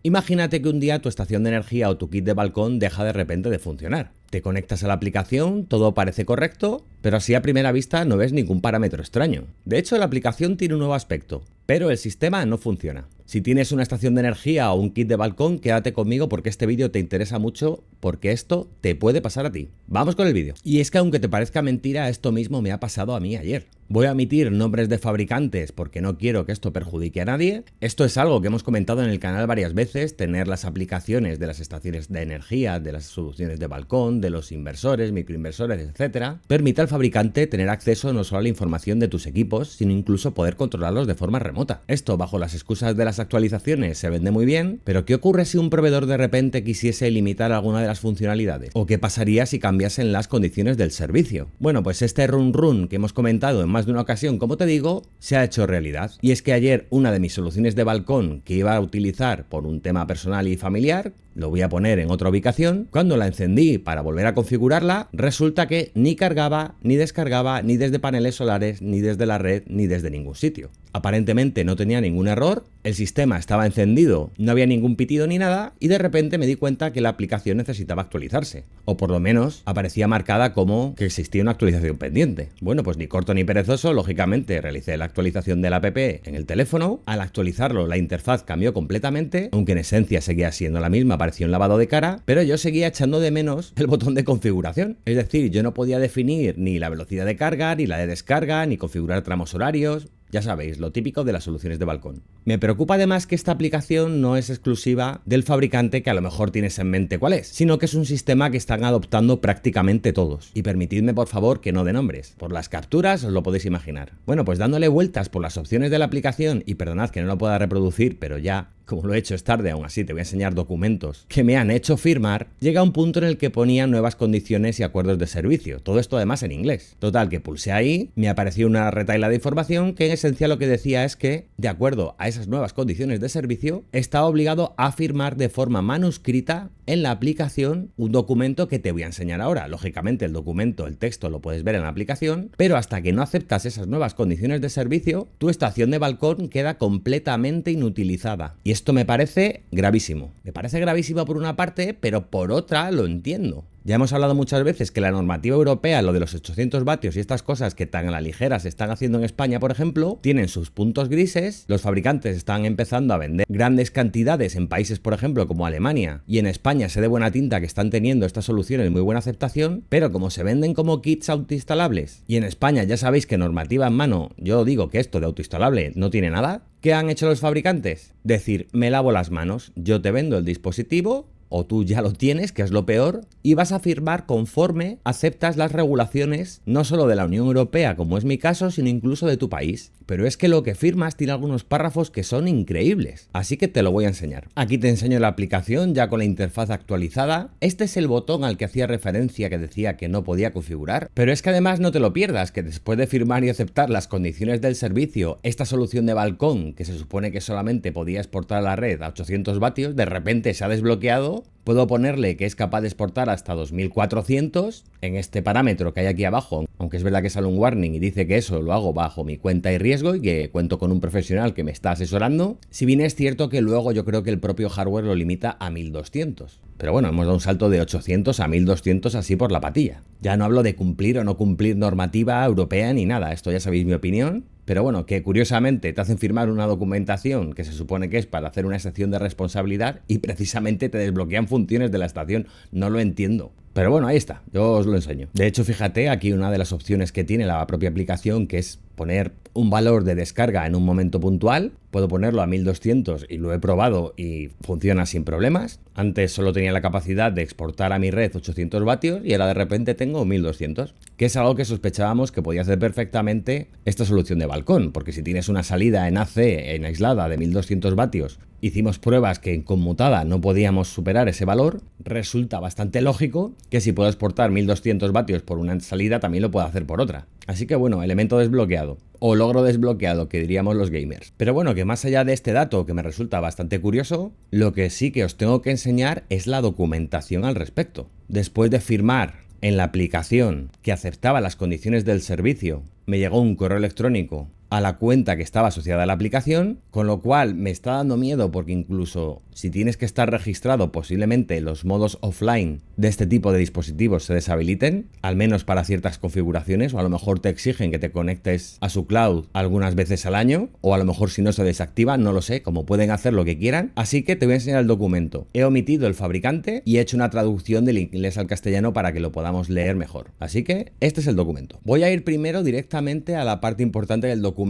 Imagínate que un día tu estación de energía o tu kit de balcón deja de repente de funcionar. Te conectas a la aplicación, todo parece correcto, pero así a primera vista no ves ningún parámetro extraño. De hecho, la aplicación tiene un nuevo aspecto, pero el sistema no funciona. Si tienes una estación de energía o un kit de balcón, quédate conmigo porque este vídeo te interesa mucho, porque esto te puede pasar a ti. Vamos con el vídeo. Y es que aunque te parezca mentira, esto mismo me ha pasado a mí ayer. Voy a omitir nombres de fabricantes porque no quiero que esto perjudique a nadie. Esto es algo que hemos comentado en el canal varias veces, tener las aplicaciones de las estaciones de energía, de las soluciones de balcón, de los inversores, microinversores, etcétera, permite al fabricante tener acceso no solo a la información de tus equipos, sino incluso poder controlarlos de forma remota. Esto, bajo las excusas de las actualizaciones, se vende muy bien, pero ¿qué ocurre si un proveedor de repente quisiese limitar alguna de las funcionalidades? ¿O qué pasaría si cambiasen las condiciones del servicio? Bueno, pues este run que hemos comentado en más de una ocasión, como te digo, se ha hecho realidad. Y es que ayer una de mis soluciones de balcón que iba a utilizar por un tema personal y familiar, lo voy a poner en otra ubicación, cuando la encendí para volver a configurarla, resulta que ni cargaba, ni descargaba, ni desde paneles solares, ni desde la red, ni desde ningún sitio. Aparentemente no tenía ningún error, el sistema estaba encendido, no había ningún pitido ni nada, y de repente me di cuenta que la aplicación necesitaba actualizarse. O por lo menos aparecía marcada como que existía una actualización pendiente. Bueno, pues ni corto ni perezoso, lógicamente realicé la actualización del app en el teléfono. Al actualizarlo, la interfaz cambió completamente, aunque en esencia seguía siendo la misma, parecía un lavado de cara, pero yo seguía echando de menos el botón de configuración. Es decir, yo no podía definir ni la velocidad de carga, ni la de descarga, ni configurar tramos horarios. Ya sabéis, lo típico de las soluciones de balcón. Me preocupa además que esta aplicación no es exclusiva del fabricante que a lo mejor tienes en mente cuál es, sino que es un sistema que están adoptando prácticamente todos. Y permitidme por favor que no dé nombres. Por las capturas os lo podéis imaginar. Bueno, pues dándole vueltas por las opciones de la aplicación, y perdonad que no lo pueda reproducir, pero ya, como lo he hecho es tarde, aún así te voy a enseñar documentos que me han hecho firmar, llega un punto en el que ponía nuevas condiciones y acuerdos de servicio. Todo esto además en inglés. Total, que pulsé ahí, me apareció una retahíla de información que en esencia lo que decía es que, de acuerdo a esas nuevas condiciones de servicio, estaba obligado a firmar de forma manuscrita en la aplicación un documento que te voy a enseñar ahora. Lógicamente el documento, el texto lo puedes ver en la aplicación, pero hasta que no aceptas esas nuevas condiciones de servicio, tu estación de balcón queda completamente inutilizada. Y esto me parece gravísimo. Me parece gravísimo por una parte, pero por otra lo entiendo. Ya hemos hablado muchas veces que la normativa europea, lo de los 800 vatios y estas cosas que tan a la ligera se están haciendo en España, por ejemplo, tienen sus puntos grises. Los fabricantes están empezando a vender grandes cantidades en países, por ejemplo, como Alemania, y en España sé de buena tinta que están teniendo estas soluciones muy buena aceptación, pero como se venden como kits autoinstalables, y en España ya sabéis que normativa en mano, yo digo que esto de autoinstalable no tiene nada, ¿qué han hecho los fabricantes? Decir, me lavo las manos, yo te vendo el dispositivo, o tú ya lo tienes, que es lo peor, y vas a firmar conforme aceptas las regulaciones no solo de la Unión Europea, como es mi caso, sino incluso de tu país. Pero es que lo que firmas tiene algunos párrafos que son increíbles, así que te lo voy a enseñar. Aquí te enseño la aplicación ya con la interfaz actualizada. Este es el botón al que hacía referencia que decía que no podía configurar, pero es que además no te lo pierdas, que después de firmar y aceptar las condiciones del servicio, esta solución de balcón, que se supone que solamente podía exportar a la red a 800 vatios, de repente se ha desbloqueado. Puedo ponerle que es capaz de exportar hasta 2400 en este parámetro que hay aquí abajo, aunque es verdad que sale un warning y dice que eso lo hago bajo mi cuenta y riesgo y que cuento con un profesional que me está asesorando. Si bien es cierto que luego yo creo que el propio hardware lo limita a 1200. Pero bueno, hemos dado un salto de 800 a 1200 así por la patilla. Ya no hablo de cumplir o no cumplir normativa europea ni nada, esto ya sabéis mi opinión. Pero bueno, que curiosamente te hacen firmar una documentación que se supone que es para hacer una excepción de responsabilidad y precisamente te desbloquean funciones de la estación. No lo entiendo. Pero bueno, ahí está, yo os lo enseño. De hecho, fíjate, aquí una de las opciones que tiene la propia aplicación, que es poner un valor de descarga en un momento puntual. Puedo ponerlo a 1200 y lo he probado y funciona sin problemas. Antes solo tenía la capacidad de exportar a mi red 800 vatios y ahora de repente tengo 1200, que es algo que sospechábamos que podía hacer perfectamente esta solución de balcón, porque si tienes una salida en AC, en aislada de 1200 vatios, hicimos pruebas que en conmutada no podíamos superar ese valor, resulta bastante lógico que si puedo exportar 1200 vatios por una salida también lo puedo hacer por otra. Así que bueno, elemento desbloqueado, o logro desbloqueado que diríamos los gamers. Pero bueno, que más allá de este dato que me resulta bastante curioso, lo que sí que os tengo que enseñar es la documentación al respecto. Después de firmar en la aplicación que aceptaba las condiciones del servicio, me llegó un correo electrónico a la cuenta que estaba asociada a la aplicación, con lo cual me está dando miedo porque incluso si tienes que estar registrado, posiblemente los modos offline de este tipo de dispositivos se deshabiliten, al menos para ciertas configuraciones, o a lo mejor te exigen que te conectes a su cloud algunas veces al año, o a lo mejor si no se desactiva, no lo sé, como pueden hacer lo que quieran. Así que te voy a enseñar el documento. He omitido el fabricante y he hecho una traducción del inglés al castellano para que lo podamos leer mejor. Así que este es el documento. Voy a ir primero directamente a la parte importante del documento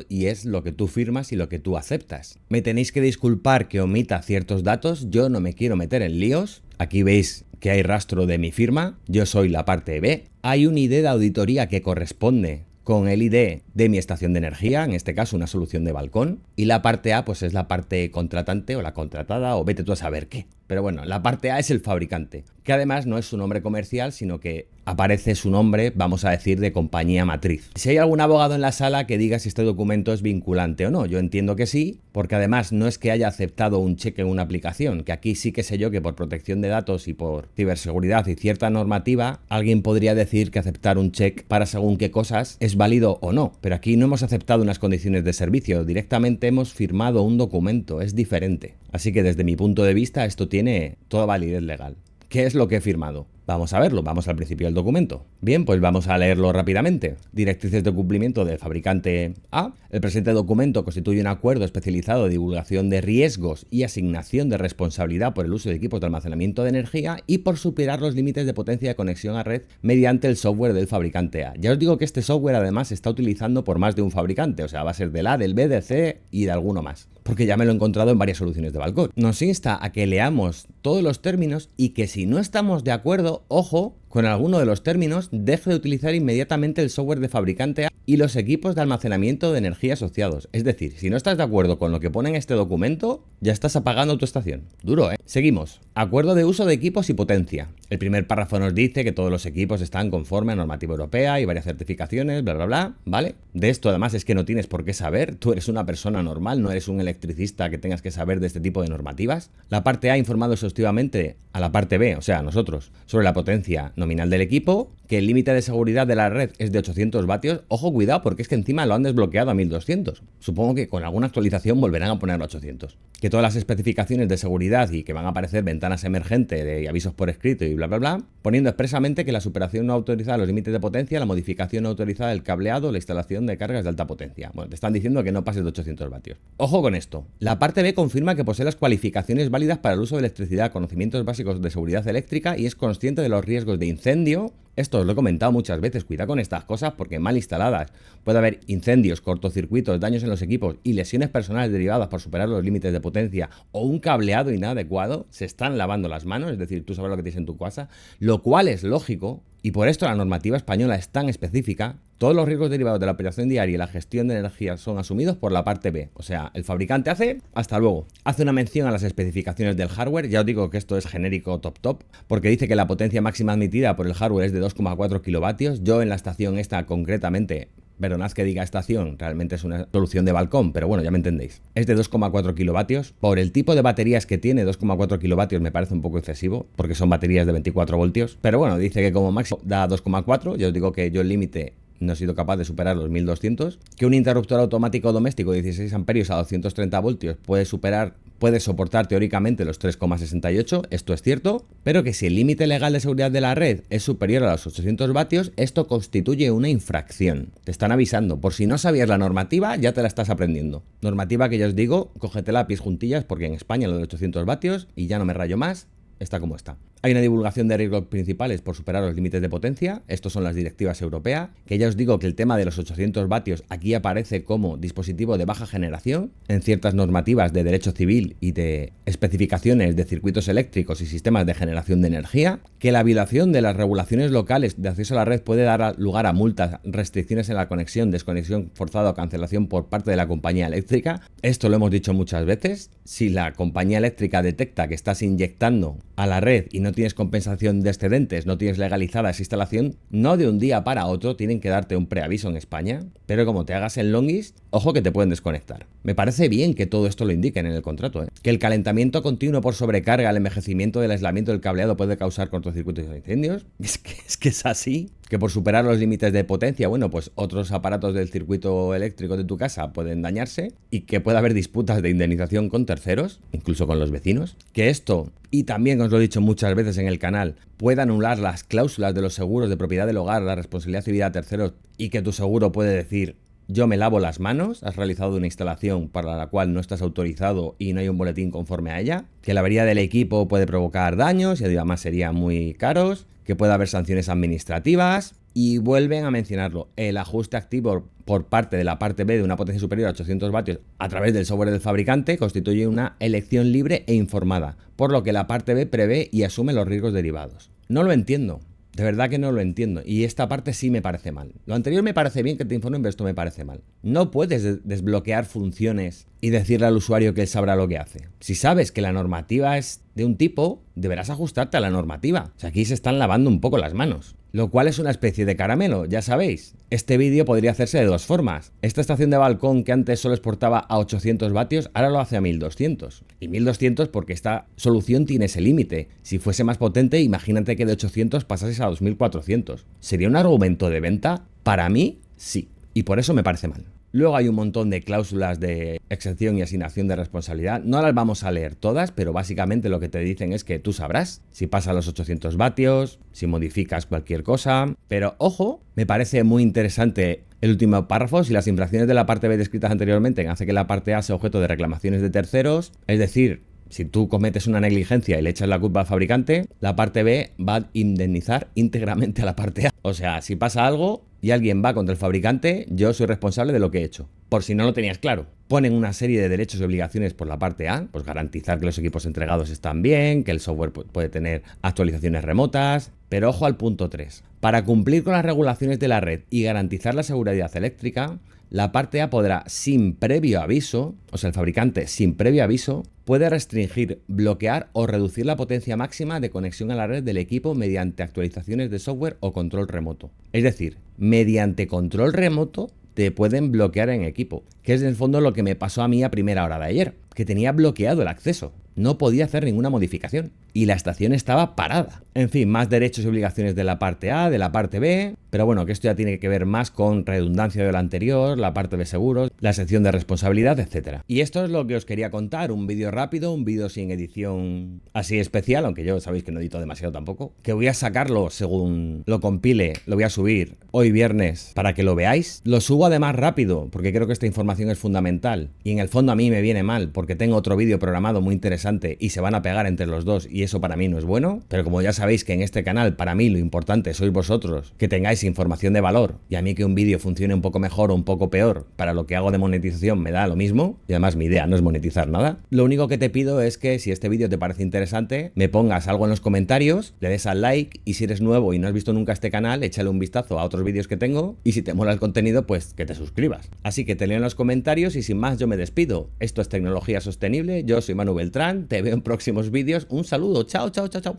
y es lo que tú firmas y lo que tú aceptas. Me tenéis que disculpar que omita ciertos datos, yo no me quiero meter en líos. Aquí veis que hay rastro de mi firma, yo soy la parte B. Hay un ID de auditoría que corresponde con el ID de mi estación de energía, en este caso una solución de balcón, y la parte A pues es la parte contratante o la contratada o vete tú a saber qué. Pero bueno, la parte A es el fabricante, que además no es su nombre comercial, sino que aparece su nombre, vamos a decir, de compañía matriz. Si hay algún abogado en la sala que diga si este documento es vinculante o no, yo entiendo que sí, porque además no es que haya aceptado un cheque en una aplicación, que aquí sí que sé yo que por protección de datos y por ciberseguridad y cierta normativa, alguien podría decir que aceptar un cheque para según qué cosas es válido o no, pero aquí no hemos aceptado unas condiciones de servicio, directamente hemos firmado un documento, es diferente. Así que desde mi punto de vista esto tiene toda validez legal. ¿Qué es lo que he firmado? Vamos a verlo, vamos al principio del documento. Bien, pues vamos a leerlo rápidamente. Directrices de cumplimiento del fabricante A. El presente documento constituye un acuerdo especializado de divulgación de riesgos y asignación de responsabilidad por el uso de equipos de almacenamiento de energía y por superar los límites de potencia de conexión a red mediante el software del fabricante A. Ya os digo que este software además se está utilizando por más de un fabricante, o sea, va a ser del A, del B, del C y de alguno más, porque ya me lo he encontrado en varias soluciones de balcón. Nos insta a que leamos todos los términos y que si no estamos de acuerdo, ojo, con alguno de los términos, deje de utilizar inmediatamente el software de fabricante A y los equipos de almacenamiento de energía asociados. Es decir, si no estás de acuerdo con lo que pone en este documento, ya estás apagando tu estación. Duro, ¿eh? Seguimos. Acuerdo de uso de equipos y potencia. El primer párrafo nos dice que todos los equipos están conforme a normativa europea y varias certificaciones, bla, bla, bla, ¿vale? De esto además es que no tienes por qué saber. Tú eres una persona normal, no eres un electricista que tengas que saber de este tipo de normativas. La parte A ha informado exhaustivamente a la parte B, o sea, a nosotros, sobre la potencia nominal del equipo, que el límite de seguridad de la red es de 800 vatios. Ojo, cuidado, porque es que encima lo han desbloqueado a 1200. Supongo que con alguna actualización volverán a ponerlo a 800. Que todas las especificaciones de seguridad y que van a aparecer ventanas emergentes de avisos por escrito y bla, bla, bla, poniendo expresamente que la superación no autorizada de los límites de potencia, la modificación no autorizada del cableado, la instalación de cargas de alta potencia. Bueno, te están diciendo que no pases de 800 vatios. Ojo con esto. La parte B confirma que posee las cualificaciones válidas para el uso de electricidad, conocimientos básicos de seguridad eléctrica y es consciente de los riesgos de incendio. Esto os lo he comentado muchas veces, cuidado con estas cosas porque mal instaladas puede haber incendios, cortocircuitos, daños en los equipos y lesiones personales derivadas por superar los límites de potencia o un cableado inadecuado. Se están lavando las manos, es decir, tú sabes lo que tienes en tu casa, lo cual es lógico y por esto la normativa española es tan específica. Todos los riesgos derivados de la operación diaria y la gestión de energía son asumidos por la parte B. O sea, el fabricante hace, hasta luego. Hace una mención a las especificaciones del hardware. Ya os digo que esto es genérico top, porque dice que la potencia máxima admitida por el hardware es de 2,4 kilovatios. Yo en la estación esta concretamente, perdonad que diga estación, realmente es una solución de balcón, pero bueno, ya me entendéis. Es de 2,4 kilovatios. Por el tipo de baterías que tiene, 2,4 kilovatios me parece un poco excesivo, porque son baterías de 24 voltios. Pero bueno, dice que como máximo da 2,4. Yo os digo que yo el límite no he sido capaz de superar los 1200, que un interruptor automático doméstico de 16 amperios a 230 voltios puede soportar teóricamente los 3,68, esto es cierto, pero que si el límite legal de seguridad de la red es superior a los 800 vatios, esto constituye una infracción. Te están avisando, por si no sabías la normativa, ya te la estás aprendiendo. Normativa que ya os digo, cógetela a pies juntillas porque en España lo de 800 vatios, y ya no me rayo más, está como está. Hay una divulgación de riesgos principales por superar los límites de potencia. Estos son las directivas europeas, que ya os digo que el tema de los 800 vatios aquí aparece como dispositivo de baja generación en ciertas normativas de derecho civil y de especificaciones de circuitos eléctricos y sistemas de generación de energía, que la violación de las regulaciones locales de acceso a la red puede dar lugar a multas, restricciones en la conexión, desconexión forzada o cancelación por parte de la compañía eléctrica. Esto lo hemos dicho muchas veces. Si la compañía eléctrica detecta que estás inyectando a la red y no tienes compensación de excedentes, no tienes legalizada esa instalación, no de un día para otro tienen que darte un preaviso en España, pero como te hagas el longis, ojo que te pueden desconectar. Me parece bien que todo esto lo indiquen en el contrato, ¿eh? Que el calentamiento continuo por sobrecarga, el envejecimiento del aislamiento del cableado puede causar cortocircuitos o incendios. Es que es así. que por superar los límites de potencia, bueno, pues otros aparatos del circuito eléctrico de tu casa pueden dañarse y que pueda haber disputas de indemnización con terceros, incluso con los vecinos. Que esto, y también os lo he dicho muchas veces en el canal, pueda anular las cláusulas de los seguros de propiedad del hogar, la responsabilidad civil a terceros y que tu seguro puede decir: yo me lavo las manos, has realizado una instalación para la cual no estás autorizado y no hay un boletín conforme a ella, que la avería del equipo puede provocar daños y además serían muy caros, que puede haber sanciones administrativas, y vuelven a mencionarlo: el ajuste activo por parte de la parte B de una potencia superior a 800 vatios a través del software del fabricante constituye una elección libre e informada, por lo que la parte B prevé y asume los riesgos derivados. No lo entiendo. De verdad que no lo entiendo. Y esta parte sí me parece mal. Lo anterior me parece bien que te informen, pero esto me parece mal. No puedes desbloquear funciones y decirle al usuario que él sabrá lo que hace. Si sabes que la normativa es de un tipo, deberás ajustarte a la normativa. O sea, aquí se están lavando un poco las manos. Lo cual es una especie de caramelo, ya sabéis. Este vídeo podría hacerse de dos formas. Esta estación de balcón que antes solo exportaba a 800 vatios, ahora lo hace a 1200. Y 1200 porque esta solución tiene ese límite. Si fuese más potente, imagínate que de 800 pasases a 2400. ¿Sería un argumento de venta? Para mí, sí. Y por eso me parece mal. Luego hay un montón de cláusulas de exención y asignación de responsabilidad. No las vamos a leer todas, pero básicamente lo que te dicen es que tú sabrás si pasa a los 800 vatios, si modificas cualquier cosa. Pero ojo, me parece muy interesante el último párrafo: si las infracciones de la parte B descritas anteriormente hacen que la parte A sea objeto de reclamaciones de terceros, es decir, si tú cometes una negligencia y le echas la culpa al fabricante, la parte B va a indemnizar íntegramente a la parte A. O sea, si pasa algo y alguien va contra el fabricante, yo soy responsable de lo que he hecho. Por si no lo tenías claro. Ponen una serie de derechos y obligaciones por la parte A, pues garantizar que los equipos entregados están bien, que el software puede tener actualizaciones remotas. Pero ojo al punto 3. Para cumplir con las regulaciones de la red y garantizar la seguridad eléctrica, la parte A podrá, sin previo aviso, o sea, el fabricante sin previo aviso, puede restringir, bloquear o reducir la potencia máxima de conexión a la red del equipo mediante actualizaciones de software o control remoto. Es decir, mediante control remoto te pueden bloquear en equipo, que es en el fondo lo que me pasó a mí a primera hora de ayer, que tenía bloqueado el acceso. No podía hacer ninguna modificación y la estación estaba parada. En fin, más derechos y obligaciones de la parte A, de la parte B, pero bueno, que esto ya tiene que ver más con redundancia de lo anterior, la parte de seguros, la sección de responsabilidad, etc. Y esto es lo que os quería contar, un vídeo rápido, un vídeo sin edición así especial, aunque yo sabéis que no edito demasiado tampoco, que voy a sacarlo según lo compile, lo voy a subir hoy viernes para que lo veáis. Lo subo además rápido, porque creo que esta información es fundamental y en el fondo a mí me viene mal, porque tengo otro vídeo programado muy interesante y se van a pegar entre los dos y eso para mí no es bueno, pero como ya sabéis que en este canal para mí lo importante sois vosotros, que tengáis información de valor, y a mí que un vídeo funcione un poco mejor o un poco peor para lo que hago de monetización me da lo mismo, y además mi idea no es monetizar nada. Lo único que te pido es que si este vídeo te parece interesante, me pongas algo en los comentarios, le des al like, y si eres nuevo y no has visto nunca este canal, échale un vistazo a otros vídeos que tengo, y si te mola el contenido, pues que te suscribas. Así que te leo en los comentarios y sin más yo me despido. Esto es Tecnología Sostenible, yo soy Manu Beltrán, te veo en próximos vídeos. Un saludo, chao, chao, chao, chao.